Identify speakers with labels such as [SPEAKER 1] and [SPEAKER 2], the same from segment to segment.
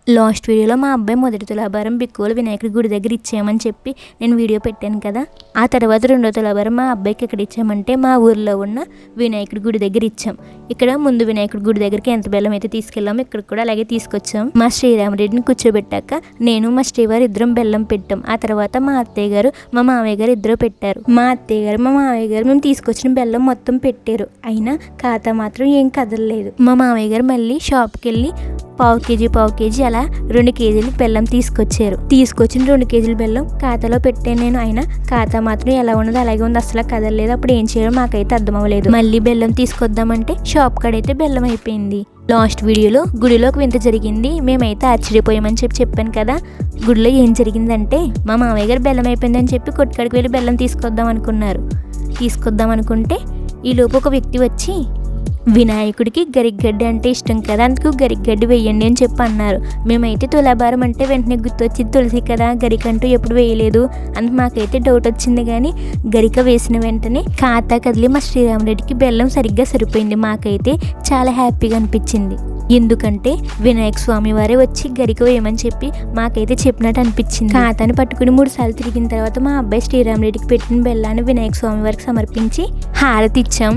[SPEAKER 1] Last వీడియోలో మా అబ్బాయి మొదటి తులాభారం బిక్కువలు వినాయకుడి గుడి దగ్గర ఇచ్చామని చెప్పి నేను వీడియో పెట్టాను కదా. ఆ తర్వాత రెండో తులాభారం మా అబ్బాయికి ఎక్కడ ఇచ్చామంటే మా ఊర్లో ఉన్న వినాయకుడి గుడి దగ్గర ఇచ్చాం. ఇక్కడ ముందు వినాయకుడి గుడి దగ్గరికి ఎంత బెల్లం అయితే తీసుకెళ్ళామో ఇక్కడ కూడా అలాగే తీసుకొచ్చాం. మా శ్రీరామరెడ్డిని కూర్చోబెట్టాక నేను మా శ్రీవారు ఇద్దరం బెల్లం పెట్టాం. ఆ తర్వాత మా అత్తయ్య గారు మా మామయ్య గారు ఇద్దరు పెట్టారు. మా అత్తయ్య గారు మా మామయ్య గారు మేము తీసుకొచ్చిన బెల్లం మొత్తం పెట్టారు. అయినా ఖాతా మాత్రం ఏం కదలలేదు. మా మామయ్య గారు మళ్ళీ షాప్కి వెళ్ళి పావు కేజీ అలా 2 కేజీలు బెల్లం తీసుకొచ్చిన 2 కేజీల బెల్లం ఖాతాలో పెట్టాను నేను. అయినా ఖాతా మాత్రం ఎలా ఉన్నదో అలాగే ఉంది, అసలు కదలలేదు. అప్పుడు ఏం చేయాలో మాకైతే అర్థం అవ్వలేదు. మళ్ళీ బెల్లం తీసుకొద్దామంటే షాప్ కాడైతే బెల్లం అయిపోయింది. లాస్ట్ వీడియోలో గుడిలో ఒక వింత జరిగింది, మేమైతే ఆశ్చర్యపోయామని చెప్పాను కదా. గుడిలో ఏం జరిగిందంటే మా మామయ్య గారు బెల్లం అయిపోయిందని చెప్పి కొట్టుకాడికి వెళ్ళి బెల్లం తీసుకొద్దాం అనుకుంటే ఈలోపు ఒక వ్యక్తి వచ్చి వినాయకుడికి గరిగ్గడ్డి అంటే ఇష్టం కదా, అందుకు గరిగ్గడ్డి వేయండి అని చెప్పి అన్నారు. మేమైతే తులాభారం అంటే వెంటనే గుర్తొచ్చింది తులసి కదా, గరికంటూ ఎప్పుడు వేయలేదు అందుకు మాకైతే డౌట్ వచ్చింది. కానీ గరిక వేసిన వెంటనే ఖాతా కదిలి మా శ్రీరామరెడ్డికి బెల్లం సరిగ్గా సరిపోయింది. మాకైతే చాలా హ్యాపీగా అనిపించింది. ఎందుకంటే వినాయక స్వామి వారే వచ్చి గరిక వేయమని చెప్పి మాకైతే చెప్పినట్టు అనిపించింది. ఖాతాని పట్టుకుని 3 సార్లు తిరిగిన తర్వాత మా అబ్బాయి శ్రీరామరెడ్డికి పెట్టిన బెల్లాన్ని వినాయక స్వామి వారికి సమర్పించి హారతి ఇచ్చాం.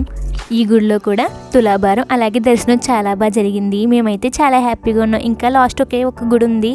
[SPEAKER 1] ఈ గుడిలో కూడా తులాభారం అలాగే దర్శనం చాలా బాగా జరిగింది. మేమైతే చాలా హ్యాపీగా ఉన్నాం. ఇంకా లాస్ట్ ఒకే ఒక గుడి ఉంది.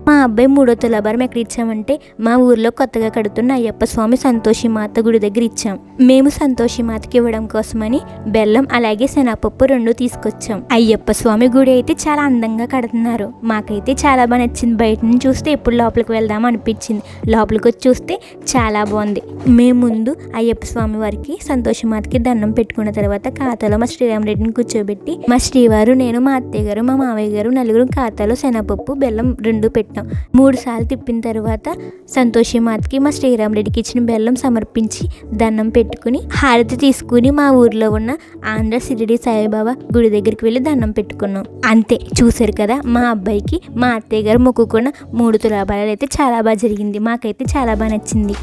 [SPEAKER 1] మా అబ్బాయి 3వ తులాభారం ఎక్కడ ఇచ్చామంటే మా ఊర్లో కొత్తగా కడుతున్న అయ్యప్ప స్వామి సంతోషి మాత గుడి దగ్గర ఇచ్చాం. మేము సంతోషి మాతకి ఇవ్వడం కోసమని బెల్లం అలాగే శనగపప్పు 2 తీసుకొచ్చాం. అయ్యప్ప స్వామి గుడి అయితే చాలా అందంగా కడుతున్నారు. మాకైతే చాలా బాగా నచ్చింది. బయట నుంచి చూస్తే ఎప్పుడు లోపలికి వెళ్దాం అనిపించింది. లోపలికి వచ్చి చూస్తే చాలా బాగుంది. మేము ముందు అయ్యప్ప స్వామి వారికి సంతోషి మాతకి దండం పెట్టుకున్న తర్వాత ఖాతాలో మా శ్రీరామరెడ్డిని కూర్చోబెట్టి మా శ్రీవారు, నేను, మా అత్తయ్య గారు, మా మావయ్య గారు నలుగురు ఖాతాలో శనగపప్పు బెల్లం 2 పెట్టాం. 3 సార్లు తిప్పిన తర్వాత సంతోషి మాతకి మా శ్రీరామరెడ్డికి ఇచ్చిన బెల్లం సమర్పించి దండం పెట్టుకుని హారతి తీసుకుని మా ఊర్లో ఉన్న ఆంధ్ర షిరిడి సాయిబాబా గుడి దగ్గరికి వెళ్ళి దండం పెట్టుకున్నాం. అంతే, చూసారు కదా మా అబ్బాయికి మా అత్తయ్య గారు మొక్కుకున్న 3 తులాభారాలు అయితే చాలా బాగా జరిగింది. మాకైతే చాలా బాగా నచ్చింది.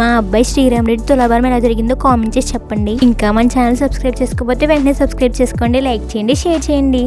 [SPEAKER 1] మా అబ్బాయి శ్రీరామరెడ్డి తులాభారం ఎలా జరిగిందో కామెంట్ చేసి చెప్పండి. ఇంకా మన ఛానల్ సబ్స్క్రైబ్ చేసుకోకపోతే వెంటనే సబ్స్క్రైబ్ చేసుకోండి, లైక్ చేయండి, షేర్ చేయండి.